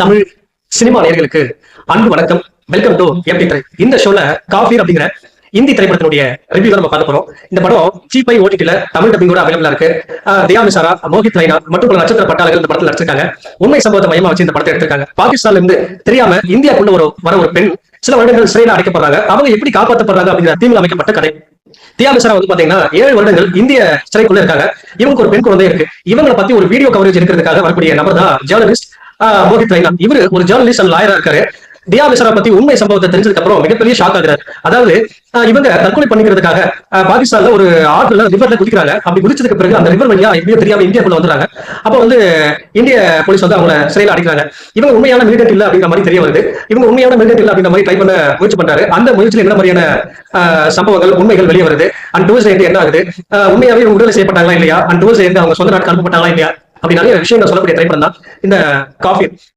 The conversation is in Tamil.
தமிழ் சினிமா நேயர்களுக்கு அன்பு வணக்கம். Welcome to MT try. இந்த ஷோல காஃபீர் அப்படிங்கிற இந்தி திரைப்படத்தினுடைய ரிவ்யூ தான் நம்ம பார்க்க போறோம். இந்த படம் ஜி5 ஓடிடில தமிழ் டப்பிங்கோட அவைலபிளா இருக்கு. தியா மிசாரா, மோஹித் ரைனா மற்றும் பல நட்சத்திர பட்டாளர்கள் இந்த படத்தில் நடிச்சிருக்காங்க. உண்மை சம்பவத்தை மையமா வச்சு இந்த படத்தை எடுத்திருக்காங்க. பாகிஸ்தான்ல இருந்து தெரியாம இந்தியாக்குள்ள வர ஒரு பெண் சில வருடங்கள் சிறையில் அடைக்கப்படுறாங்க. அவங்க எப்படி காப்பாற்றப்படுறாங்க அப்படிங்கிற தீமில் அமைக்கப்பட்ட கதை. தியா மிசாரா வந்து பாத்தீங்கன்னா 7 வருடங்கள் இந்திய சிறைக்குள்ள இருக்காங்க. இவங்க ஒரு பெண் குழந்தை இருக்கு. இவங்களை பத்தி ஒரு வீடியோ கவரேஜ் இருக்கிறதுக்காக வரக்கூடிய நபர் தான் ஜேர்னலிஸ்ட் மோஹித் ரைனா. இவரு ஒரு ஜேர்னலிஸ்ட் அண்ட் லாயரா இருக்காரு. தியா மிசாரா பத்தி உண்மை சம்பவத்தை தெரிஞ்சதுக்கு அப்புறம் மிகப்பெரிய ஷாக் ஆகுறாரு. அதாவது இவங்க தற்கொலை பண்ணிக்கிறதுக்காக பாகிஸ்தான்ல ஒரு ஆற்றுல ரிவர்ல குதிக்கிறாங்க. அப்படி குதிச்சதுக்கு பிறகு அந்த ரிவர் வழியா எப்படியோ தெரியாம இந்தியாக்குள்ள வந்துறாங்க. அப்ப வந்து இந்திய போலீஸ் வந்து அவங்க சிறையில் அடைக்கிறாங்க. இவங்க உண்மையான மிலிட்டன்ட் இல்ல அப்படிங்கிற மாதிரி தெரிய வருது. இவங்க உண்மையான மிலிட்டன்ட் இல்ல அப்படிங்கிற மாதிரி ட்ரை பண்ண முயற்சி பண்றாரு. அந்த முயற்சியில் என்ன மாதிரியான சம்பவங்கள் உண்மைகள் வெளியே வருது, அண்ட் டூர்ஸ் என்ன ஆகுது, உண்மையாவே விடுதலை செய்யப்பட்டாங்களா இல்லையா, அண்ட் டூர்ஸ் அவங்க சொந்த நாட்டுக்கு அனுப்பப்பட்டாங்களா இல்லையா, அப்படி நிறைய விஷயங்கள் சொல்லக்கூடிய ட்ரை பண்ணா இந்த காஃபி.